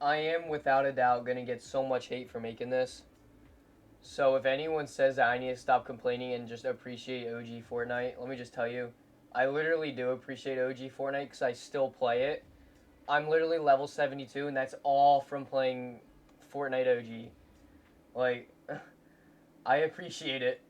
I am without a doubt gonna get so much hate for making this. So if anyone says that I need to stop complaining and just appreciate OG Fortnite, let me just tell you, I literally do appreciate OG Fortnite because I still play it. I'm literally level 72, and that's all from playing Fortnite OG. Like, I appreciate it,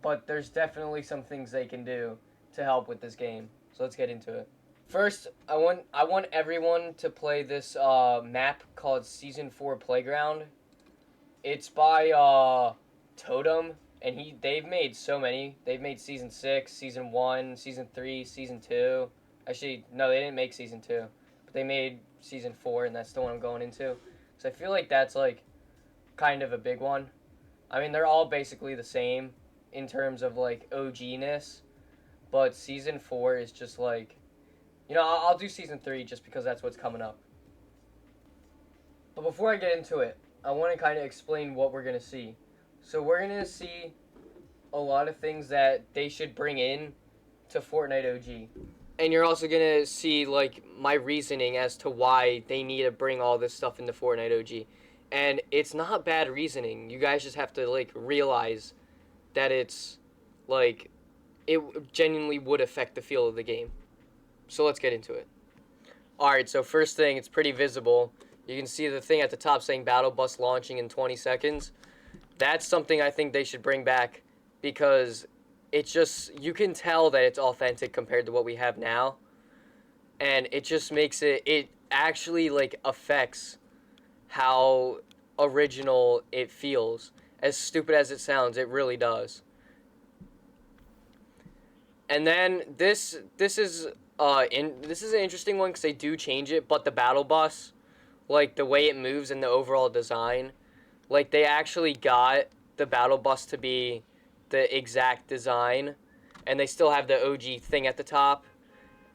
but there's definitely some things they can do to help with this game. So let's get into it. First, I want everyone to play this map called Season 4 Playground. It's by Totem, and they've made so many. They've made Season 6, Season 1, Season 3, Season 2. Actually, no, they didn't make Season 2. But they made Season 4, and that's the one I'm going into. So I feel like that's like kind of a big one. I mean, they're all basically the same in terms of like OG-ness, but Season 4 is just like, I'll do Season 3 just because that's what's coming up. But before I get into it, I want to kind of explain what we're going to see. So we're going to see a lot of things that they should bring in to Fortnite OG. And you're also going to see like my reasoning as to why they need to bring all this stuff into Fortnite OG. And it's not bad reasoning. You guys just have to like realize that it's like it genuinely would affect the feel of the game. So let's get into it. Alright, so first thing, it's pretty visible. You can see the thing at the top saying Battle Bus launching in 20 seconds. That's something I think they should bring back because it's just, you can tell that it's authentic compared to what we have now. And it just makes it actually like affects how original it feels. As stupid as it sounds, it really does. And then this is this is an interesting one because they do change it, but the battle bus, like the way it moves and the overall design, like they actually got the battle bus to be the exact design, and they still have the OG thing at the top,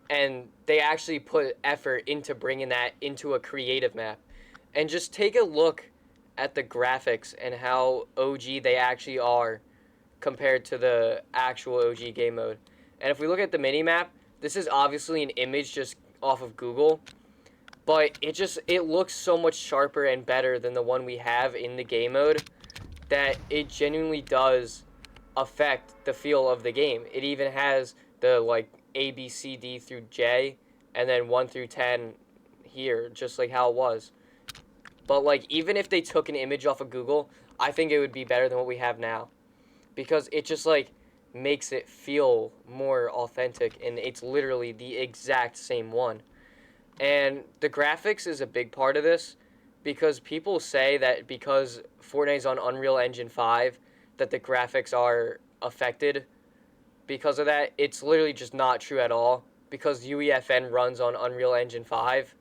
and they actually put effort into bringing that into a creative map. And just take a look at the graphics and how OG they actually are compared to the actual OG game mode. And if we look at the mini map, this is obviously an image just off of Google, but it looks so much sharper and better than the one we have in the game mode that it genuinely does affect the feel of the game. It even has the like A, B, C, D through J, and then 1 through 10 here, just like how it was. But like even if they took an image off of Google, I think it would be better than what we have now, because it just like makes it feel more authentic, and it's literally the exact same one. And the graphics is a big part of this, because people say that because Fortnite's on Unreal Engine 5 that the graphics are affected because of that. It's literally just not true at all, because UEFN runs on Unreal Engine 5,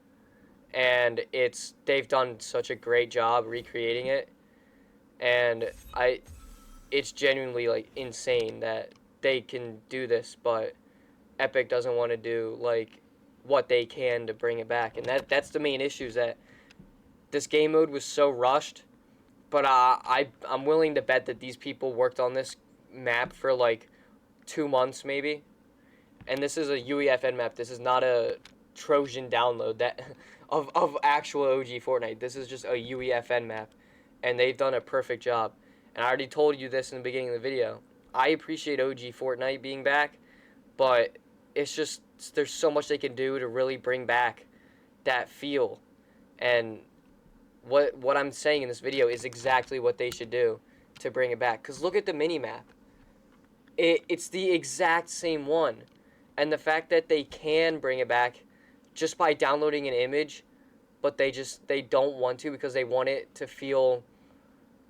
and they've done such a great job recreating it, and it's genuinely like insane that they can do this, but Epic doesn't want to do like what they can to bring it back. And that's the main issue, is that this game mode was so rushed. But I'm willing to bet that these people worked on this map for like 2 months maybe. And this is a UEFN map. This is not a Trojan download that of actual OG Fortnite. This is just a UEFN map, and they've done a perfect job. And I already told you this in the beginning of the video. I appreciate OG Fortnite being back, but it's just there's so much they can do to really bring back that feel. And what I'm saying in this video is exactly what they should do to bring it back. Because look at the mini-map. It's the exact same one. And the fact that they can bring it back just by downloading an image, but they don't want to, because they want it to feel,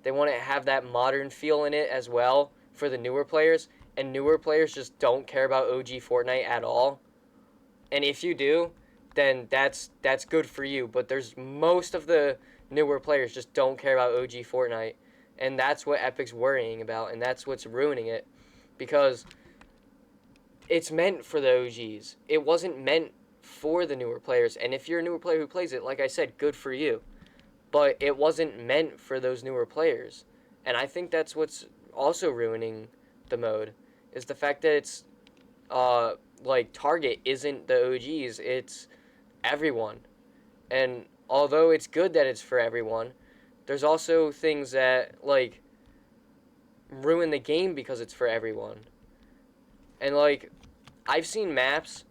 they want to have that modern feel in it as well for the newer players. And newer players just don't care about OG Fortnite at all. And if you do, then that's good for you. But there's most of the newer players just don't care about OG Fortnite. And that's what Epic's worrying about, and that's what's ruining it. Because it's meant for the OGs. It wasn't meant for the newer players. And if you're a newer player who plays it, like I said, good for you. But it wasn't meant for those newer players. And I think that's what's also ruining the mode, is the fact that it's like target isn't the OGs, it's everyone. And although it's good that it's for everyone, there's also things that like ruin the game because it's for everyone. And like I've seen maps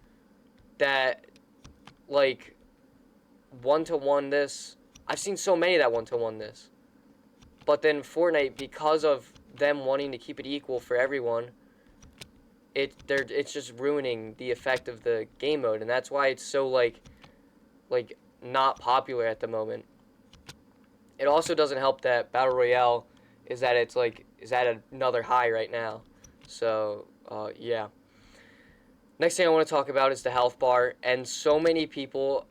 that like one to one this. I've seen so many that one to one this. But then Fortnite, because of them wanting to keep it equal for everyone, it's just ruining the effect of the game mode, and that's why it's so like not popular at the moment. It also doesn't help that Battle Royale is at another high right now. So yeah. Next thing I want to talk about is the health bar, and so many people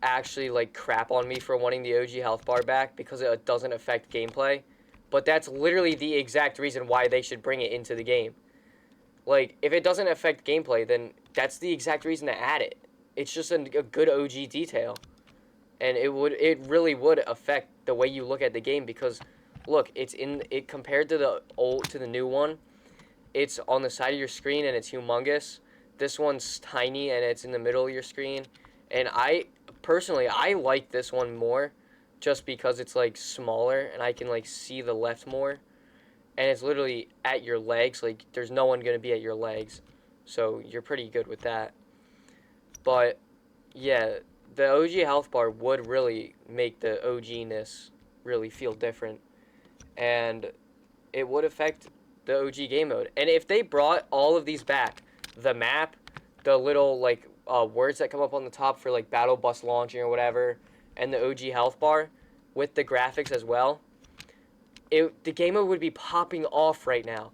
actually like crap on me for wanting the OG health bar back because it doesn't affect gameplay. But that's literally the exact reason why they should bring it into the game. Like, if it doesn't affect gameplay, then that's the exact reason to add it. It's just a good OG detail. And it really would affect the way you look at the game because, look, it compared to the new one, it's on the side of your screen and it's humongous. This one's tiny and it's in the middle of your screen. And personally, I like this one more just because it's, like, smaller and I can, like, see the left more. And it's literally at your legs. Like, there's no one going to be at your legs. So you're pretty good with that. But, yeah, the OG health bar would really make the OG-ness really feel different. And it would affect the OG game mode. And if they brought all of these back, the map, the little, like, words that come up on the top for, like, battle bus launching or whatever, and the OG health bar with the graphics as well, the game mode would be popping off right now.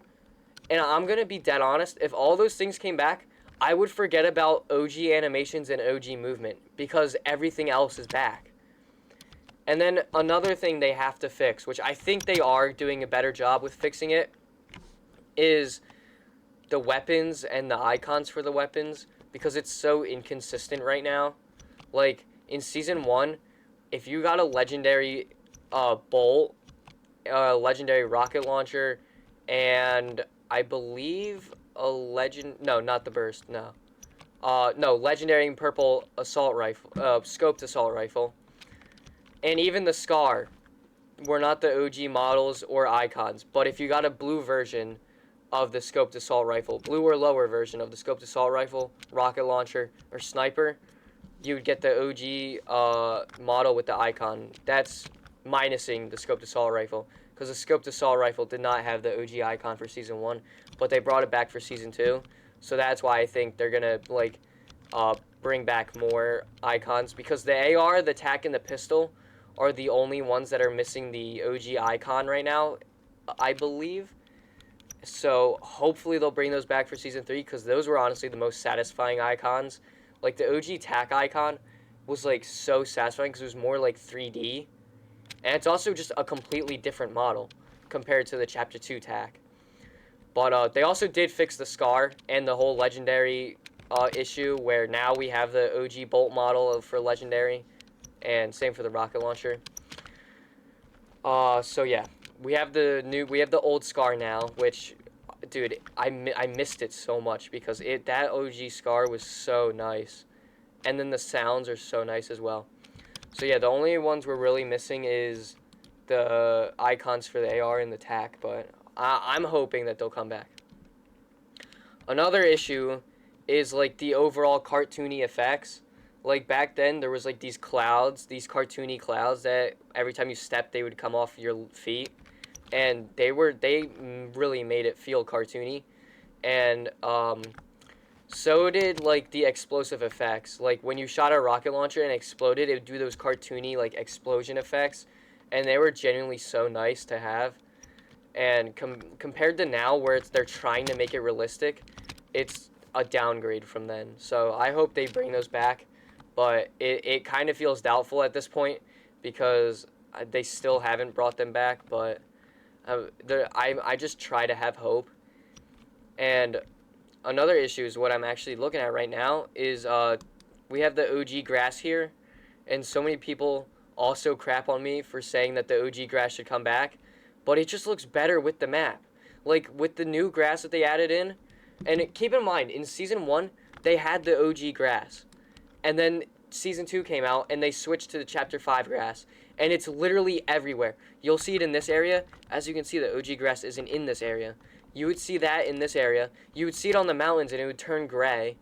And I'm going to be dead honest, if all those things came back, I would forget about OG animations and OG movement because everything else is back. And then another thing they have to fix, which I think they are doing a better job with fixing it, is the weapons and the icons for the weapons because it's so inconsistent right now. Like, in Season 1, if you got a legendary bolt, legendary rocket launcher, and I believe no, not the burst, no. No, legendary purple assault rifle, scoped assault rifle, and even the Scar were not the OG models or icons, but if you got a blue version of the scoped assault rifle, blue or lower version of the scoped assault rifle, rocket launcher, or sniper, you would get the OG model with the icon. That's minusing the scoped assault rifle, because the scoped assault rifle did not have the OG icon for Season 1, but they brought it back for Season 2, so that's why I think they're going to, like, bring back more icons, because the AR, the TAC, and the pistol are the only ones that are missing the OG icon right now, I believe. So hopefully they'll bring those back for Season 3, because those were honestly the most satisfying icons. Like, the OG TAC icon was, like, so satisfying because it was more, like, 3D. And it's also just a completely different model compared to the Chapter 2 TAC. But they also did fix the Scar and the whole Legendary issue, where now we have the OG Bolt model for Legendary, and same for the rocket launcher. So yeah, we have the old Scar now, which, dude, I missed it so much because that OG Scar was so nice, and then the sounds are so nice as well. So yeah, the only ones we're really missing is the icons for the AR and the TAC, but I'm hoping that they'll come back. Another issue is, like, the overall cartoony effects. Like, back then, there was, like, these clouds, these cartoony clouds that every time you stepped, they would come off your feet. And they really made it feel cartoony. And, so did, like, the explosive effects. Like, when you shot a rocket launcher and exploded, it would do those cartoony, like, explosion effects. And they were genuinely so nice to have. And compared to now, where they're trying to make it realistic, it's a downgrade from then. So I hope they bring those back. But it kind of feels doubtful at this point because they still haven't brought them back. But I just try to have hope. And another issue is what I'm actually looking at right now is we have the OG grass here. And so many people also crap on me for saying that the OG grass should come back. But it just looks better with the map. Like, with the new grass that they added in. And keep in mind, in Season 1, they had the OG grass. And then Season 2 came out and they switched to the Chapter 5 grass. And it's literally everywhere. You'll see it in this area. As you can see, the OG grass isn't in this area. You would see that in this area. You would see it on the mountains and it would turn gray.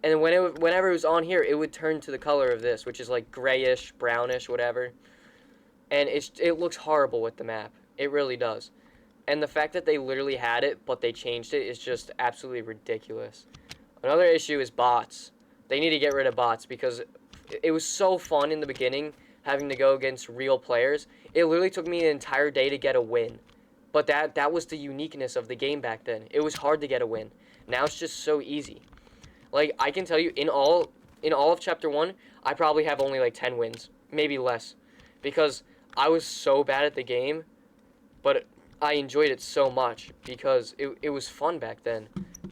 And whenever it was on here, it would turn to the color of this, which is like grayish, brownish, whatever. And it looks horrible with the map. It really does. And the fact that they literally had it, but they changed it, is just absolutely ridiculous. Another issue is bots. They need to get rid of bots because it was so fun in the beginning having to go against real players. It literally took me an entire day to get a win. But that was the uniqueness of the game back then. It was hard to get a win. Now it's just so easy. Like, I can tell you, in all of Chapter 1, I probably have only like 10 wins. Maybe less. Because I was so bad at the game, but I enjoyed it so much because it was fun back then.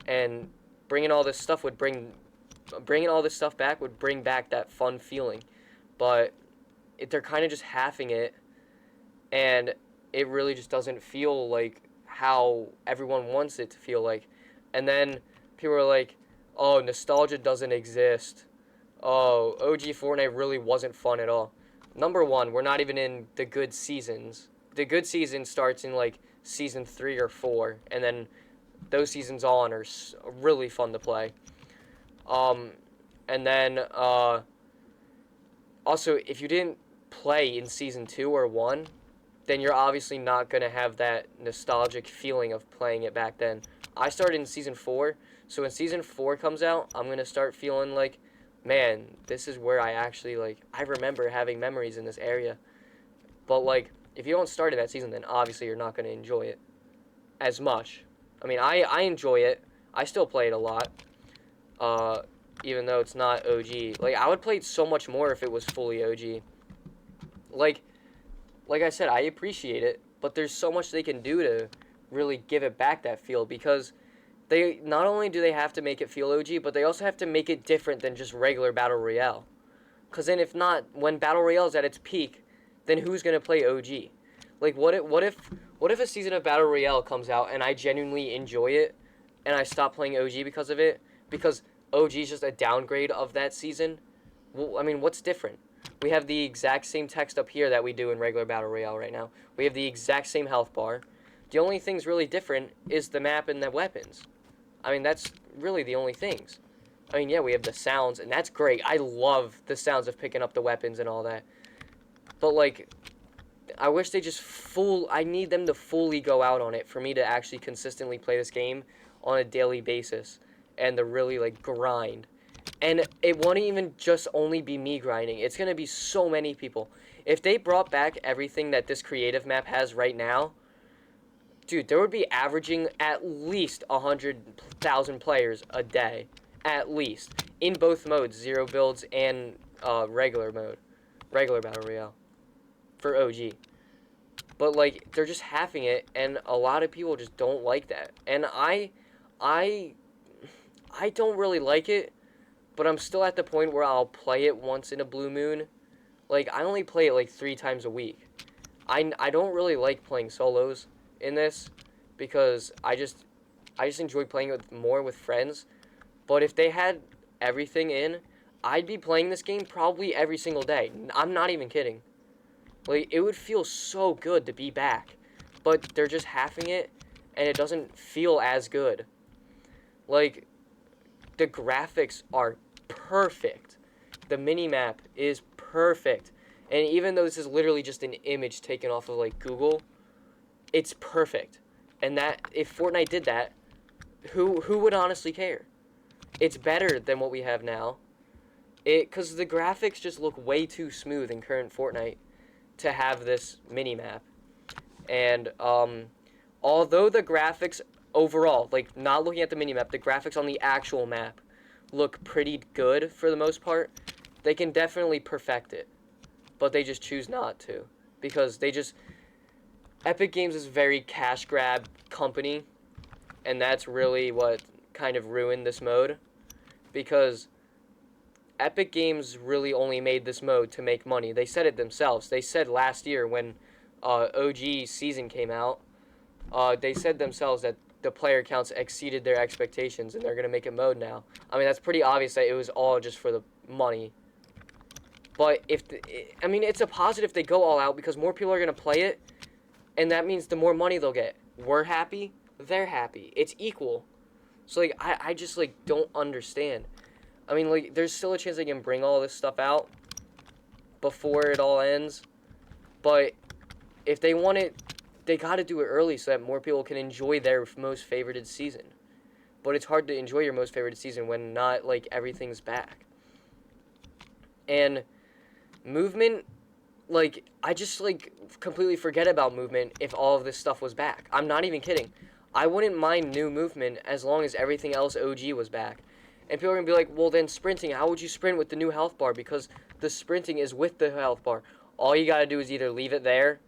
And bringing all this stuff back would bring back that fun feeling. But they're kind of just halving it, and it really just doesn't feel like how everyone wants it to feel like. And then people are like, oh, nostalgia doesn't exist. Oh, OG Fortnite really wasn't fun at all. Number one, we're not even in the good seasons. The good season starts in like season 3 or 4, and then those seasons on are really fun to play. And then also, if you didn't play in season 2 or 1, then you're obviously not gonna have that nostalgic feeling of playing it back then. I started in season 4, so when season 4 comes out, I'm gonna start feeling like, man, this is where I actually, like, I remember having memories in this area. But, like, if you don't start in that season, then obviously you're not gonna enjoy it as much. I mean, I enjoy it. I still play it a lot, even though it's not OG. Like, I would play it so much more if it was fully OG. Like I said, I appreciate it, but there's so much they can do to really give it back that feel, because they not only do they have to make it feel OG, but they also have to make it different than just regular Battle Royale. Because then if not, when Battle Royale is at its peak, then who's going to play OG? Like, what if a season of Battle Royale comes out and I genuinely enjoy it, and I stop playing OG because of it? Because OG is just a downgrade of that season? Well, I mean, what's different? We have the exact same text up here that we do in regular Battle Royale right now. We have the exact same health bar. The only thing's really different is the map and the weapons. I mean, that's really the only things. I mean, yeah, we have the sounds, and that's great. I love the sounds of picking up the weapons and all that. But, like, I wish they just I need them to fully go out on it for me to actually consistently play this game on a daily basis and to really, like, grind. And it won't even just only be me grinding. It's going to be so many people. If they brought back everything that this creative map has right now, dude, there would be averaging at least 100,000 players a day. At least. In both modes, zero builds and regular mode. Regular Battle Royale. For OG. But, like, they're just halving it, and a lot of people just don't like that. And I don't really like it, but I'm still at the point where I'll play it once in a blue moon. Like, I only play it, like, 3 times a week. I don't really like playing solos in this, because I just enjoy playing it more with friends. But if they had everything in, I'd be playing this game probably every single day. I'm not even kidding. Like, it would feel so good to be back. But they're just halving it, and it doesn't feel as good. Like, the graphics are perfect. The mini-map is perfect. And even though this is literally just an image taken off of, like, Google, it's perfect. And that, if Fortnite did that, who would honestly care? It's better than what we have now. Because the graphics just look way too smooth in current Fortnite to have this mini-map. And, although the graphics overall, like, not looking at the mini-map, the graphics on the actual map look pretty good for the most part, they can definitely perfect it. But they just choose not to. Because Epic Games is a very cash grab company, and that's really what kind of ruined this mode. Because Epic Games really only made this mode to make money. They said it themselves. They said last year when OG season came out, they said themselves that the player counts exceeded their expectations and they're going to make a mode now. I mean, that's pretty obvious that it was all just for the money. But I mean, it's a positive they go all out because more people are gonna play it, and that means the more money they'll get. We're happy, they're happy. It's equal. So like, I just like don't understand. I mean, like, there's still a chance they can bring all this stuff out before it all ends, but if they want it, they got to do it early so that more people can enjoy their most favorited season. But it's hard to enjoy your most favorited season when not like everything's back. And movement, like, I just like completely forget about movement if all of this stuff was back. I'm not even kidding. I wouldn't mind new movement as long as everything else OG was back. And people are going to be like, well, then sprinting, how would you sprint with the new health bar? Because the sprinting is with the health bar. All you got to do is either leave it there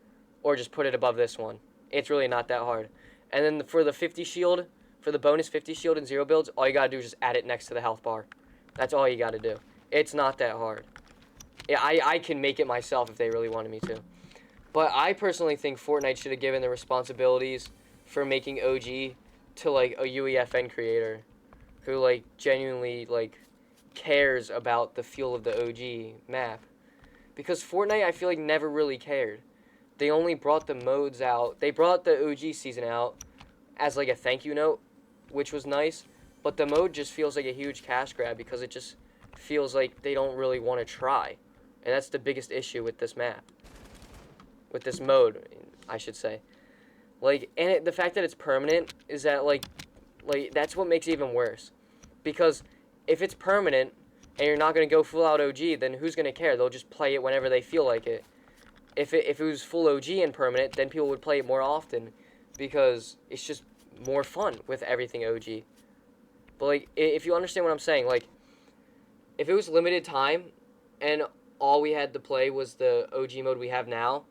or just put it above this one. It's really not that hard. And then for the 50 shield, for the bonus 50 shield and 0 builds, all you got to do is just add it next to the health bar. That's all you got to do. It's not that hard. Yeah, I can make it myself if they really wanted me to. But I personally think Fortnite should have given the responsibilities for making OG to, like, a UEFN creator who, like, genuinely, like, cares about the feel of the OG map. Because Fortnite, I feel like, never really cared. They only brought the modes out. They brought the OG season out as, like, a thank you note, which was nice. But the mode just feels like a huge cash grab because it just feels like they don't really want to try. And that's the biggest issue with this map. With this mode, I should say. Like, and the fact that it's permanent is that, like, that's what makes it even worse. Because if it's permanent and you're not going to go full out OG, then who's going to care? They'll just play it whenever they feel like it. If it was full OG and permanent, then people would play it more often because it's just more fun with everything OG. But, like, if you understand what I'm saying, like, if it was limited time and all we had to play was the OG mode we have now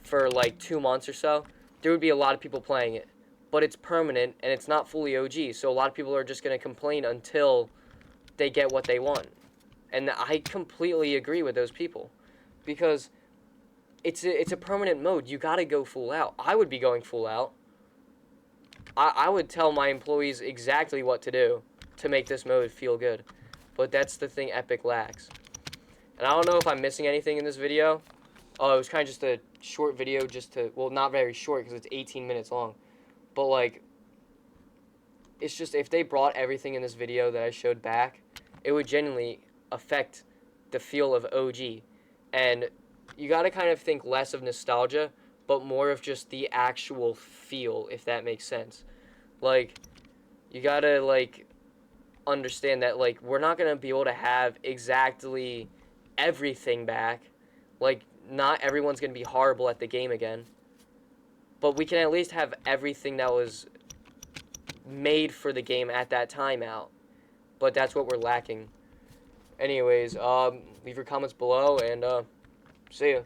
for, like, 2 months or so, there would be a lot of people playing it. But it's permanent, and it's not fully OG, so a lot of people are just going to complain until they get what they want. And I completely agree with those people. Because it's a permanent mode. You got to go full out. I would be going full out. I would tell my employees exactly what to do to make this mode feel good. But that's the thing Epic lacks. And I don't know if I'm missing anything in this video. Oh, it was kind of just a short video just to... Well, not very short because it's 18 minutes long. But, like, it's just if they brought everything in this video that I showed back, it would genuinely affect the feel of OG. And you got to kind of think less of nostalgia, but more of just the actual feel, if that makes sense. Like, you got to, like, understand that, like, we're not going to be able to have exactly everything back. Like, not everyone's going to be horrible at the game again. But we can at least have everything that was made for the game at that time out. But that's what we're lacking. Anyways, leave your comments below, and see ya.